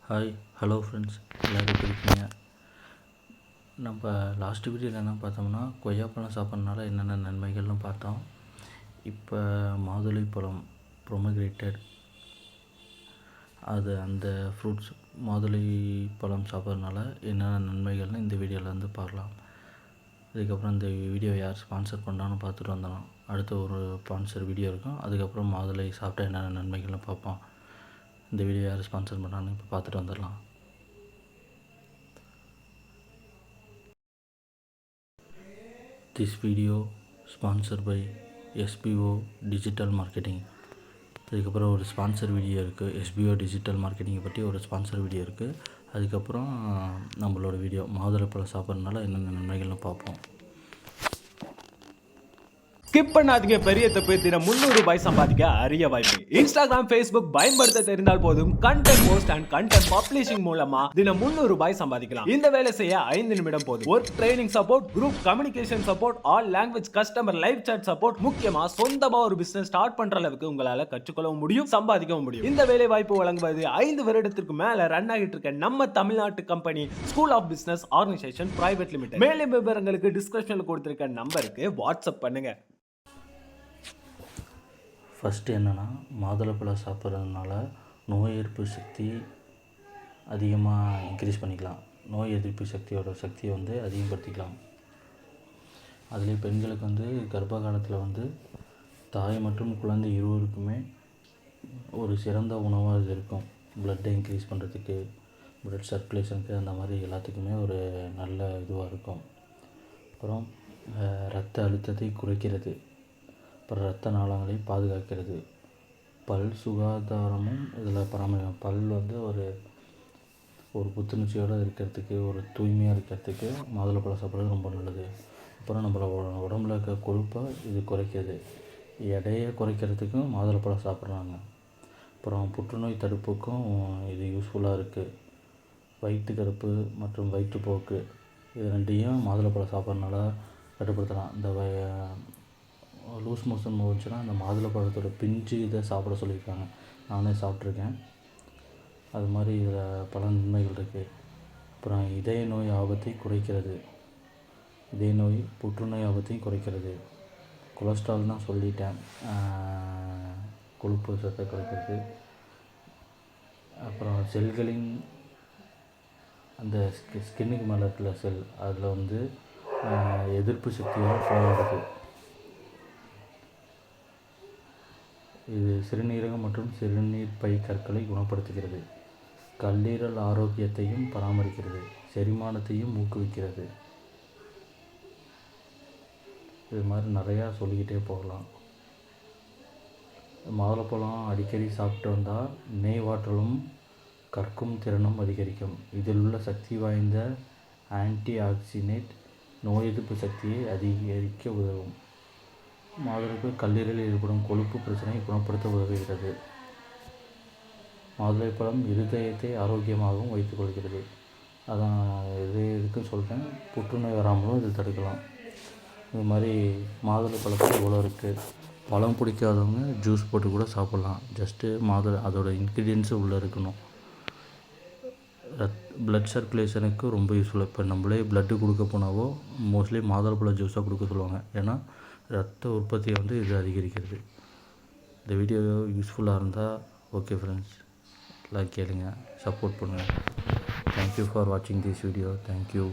Hi hello friends, எல்லோரும் எப்படி இருக்கீங்க? நம்ம லாஸ்ட் வீடியோவில் என்ன பார்த்தோம்னா, கொய்யாப்பழம் சாப்பிட்றதுனால என்னென்ன நன்மைகள்னு பார்த்தோம். இப்போ மாதுளை பழம் ப்ரொமோகிரேட்டட் அந்த ஃப்ரூட்ஸ் மாதுளை பழம் சாப்பிட்றதுனால என்னென்ன நன்மைகள்னு இந்த வீடியோவில் வந்து பார்க்கலாம். அதுக்கப்புறம் இந்த வீடியோ யார் ஸ்பான்சர் பண்ணுறான்னு பார்த்துட்டு வந்தோம். அடுத்த ஒரு ஸ்பான்சர் வீடியோ இருக்கும். அதுக்கப்புறம் மாதுளை சாப்பிட்டா என்னென்ன நன்மைகள்னு பார்ப்போம். இந்த வீடியோ யார் ஸ்பான்சர் பண்ணுறான்னு இப்போ பார்த்துட்டு வந்துடலாம். This video sponsor by SPO digital marketing. அதுக்கப்புறம் ஒரு ஸ்பான்சர் வீடியோ இருக்குது. எஸ்பிஓ டிஜிட்டல் மார்க்கெட்டிங்கை பற்றி ஒரு ஸ்பான்சர் வீடியோ இருக்குது. அதுக்கப்புறம் நம்மளோட வீடியோ மாதுளப்பழம் சாப்பிட்றதுனால என்னென்ன நன்மைகள்னு பார்ப்போம். ஸ்கிப் பண்ணாதீங்க. பெரிய தப்பு. தினம் 300 ரூபாய் சம்பாதிக்க அரிய வாய்ப்பு. இன்ஸ்டாகிராம், ஃபேஸ்புக் பயன்படுத்த தெரிந்தால் போதும். Content post and content publishing மூலமா தினம் 300 ரூபாய் சம்பாதிக்கலாம். இந்த வேலை செய்ய 5 நிமிடம் போதும். Work training support, group communication support, all language customer live chat support, முக்கியமா சொந்தமா ஒரு பிசினஸ் ஸ்டார்ட் பண்ற அளவுக்கு உங்களால கற்றுக்கொள்ளவும் முடியும், சம்பாதிக்கவும் முடியும். இந்த வேலை வாய்ப்பு வழங்குவது 5 வருடத்திற்கு மேல ரன் ஆகிட்டு இருக்க நம்ம தமிழ்நாட்டு company school of business organisation private limited. மேலும் விவரங்களுக்கு டிஸ்கிரிப்ஷன்ல கொடுத்திருக்க நம்பருக்கு வாட்ஸ்அப் பண்ணுங்க. ஃபஸ்ட்டு என்னென்னா, மாதுளப்பழம் சாப்பிட்றதுனால நோய் எதிர்ப்பு சக்தி அதிகமாக இன்க்ரீஸ் பண்ணிக்கலாம். நோய் எதிர்ப்பு சக்தியை வந்து அதிகப்படுத்திக்கலாம். அதுலேயே பெண்களுக்கு வந்து கர்ப்ப காலத்தில் வந்து தாய் மற்றும் குழந்தை இருவருக்குமே ஒரு சிறந்த உணவாக இது இருக்கும். ப்ளட்டை இன்க்ரீஸ் பண்ணுறதுக்கு, ப்ளட் சர்க்குலேஷனுக்கு, அந்த மாதிரி எல்லாத்துக்குமே ஒரு நல்ல இதுவாக இருக்கும். அப்புறம் இரத்த அழுத்தத்தை குறைக்கிறது. அப்புறம் இரத்த நாளங்களை பாதுகாக்கிறது. பல் சுகாதாரமும் இதில் பராமரிக்கும். பல் வந்து ஒரு புத்துணர்ச்சியோடு இருக்கிறதுக்கு, ஒரு தூய்மையாக இருக்கிறதுக்கு மாதுளப்பழம் சாப்பிட்றது ரொம்ப நல்லது. அப்புறம் நம்மளோட உடம்புல இருக்க கொழுப்பை இது குறைக்கிறது. எடையை குறைக்கிறதுக்கும் மாதுளப்பழம் சாப்பிட்றாங்க. அப்புறம் புற்றுநோய் தடுப்புக்கும் இது யூஸ்ஃபுல்லாக இருக்குது. வயிற்றுக்கடுப்பு மற்றும் வயிற்றுப்போக்கு இது ரெண்டையும் மாதுளப்பழம் சாப்பிட்றதுனால கட்டுப்படுத்தலாம். இந்த லூஸ் மோஷன் போச்சுன்னா அந்த மாதுளப்பழத்தோட பிஞ்சு இதை சாப்பிட சொல்லியிருக்காங்க. நானே சாப்பிட்ருக்கேன். அது மாதிரி இதில் பல நன்மைகள் இருக்குது. அப்புறம் இதய நோய் ஆபத்தை குறைக்கிறது. இதய நோய், புற்றுநோய் ஆபத்தையும் குறைக்கிறது. கொலஸ்ட்ரால் தான் சொல்லிட்டேன். கொழுப்பு சத்தை குறைக்கிறது. அப்புறம் செல்களின் அந்த ஸ்கின்னுக்கு மேலே இருக்கிற செல் அதில் வந்து எதிர்ப்பு சக்தியோடு போராடுது. இது சிறுநீரகம் மற்றும் சிறுநீர் பை கற்களை குணப்படுத்துகிறது. கல்லீரல் ஆரோக்கியத்தையும் பராமரிக்கிறது. செரிமானத்தையும் ஊக்குவிக்கிறது. இது மாதிரி நிறையா சொல்லிக்கிட்டே போகலாம். மாதுளப்பழம் அடிக்கடி சாப்பிட்டு வந்தால் நினைவாற்றலும் கற்கும் திறனும் அதிகரிக்கும். இதில் உள்ள சக்தி வாய்ந்த ஆன்டி ஆக்சிடென்ட் நோய் எதிர்ப்பு சக்தியை அதிகரிக்க உதவும். மாதுளைப்பு கல்லீரலில் ஏற்படும் கொழுப்பு பிரச்சனையை குணப்படுத்த உதவுகிறது. மாதுளைப்பழம் இருதயத்தை ஆரோக்கியமாகவும் வைத்துக்கொள்கிறது. அதான் இதுக்குன்னு சொல்கிறேன். புற்றுநோய் வராமலும் இது தடுக்கலாம். இது மாதிரி மாதுளைப்பழத்தில் இவ்வளோ இருக்குது. பழம் பிடிக்காதவங்க ஜூஸ் போட்டு கூட சாப்பிட்லாம். ஜஸ்ட்டு அதோட இன்க்ரீடியன்ஸு உள்ளே இருக்கணும். ப்ளட் சர்க்குலேஷனுக்கு ரொம்ப யூஸ்ஃபுல்லாக. இப்போ நம்மளே ப்ளட்டு கொடுக்க போனாவோ மோஸ்ட்லி மாதுளப்பழ ஜூஸாக கொடுக்க சொல்லுவாங்க. ஏன்னா ரத்த உற்பத்தியை வந்து இது அதிகரிக்கிறது. இந்த வீடியோ யூஸ்ஃபுல்லாக இருந்தால் ஓகே ஃப்ரெண்ட்ஸ், எல்லாம் கேளுங்க, சப்போர்ட் பண்ணுங்கள். தேங்க்யூ ஃபார் வாட்சிங் திஸ் வீடியோ. தேங்க்யூ.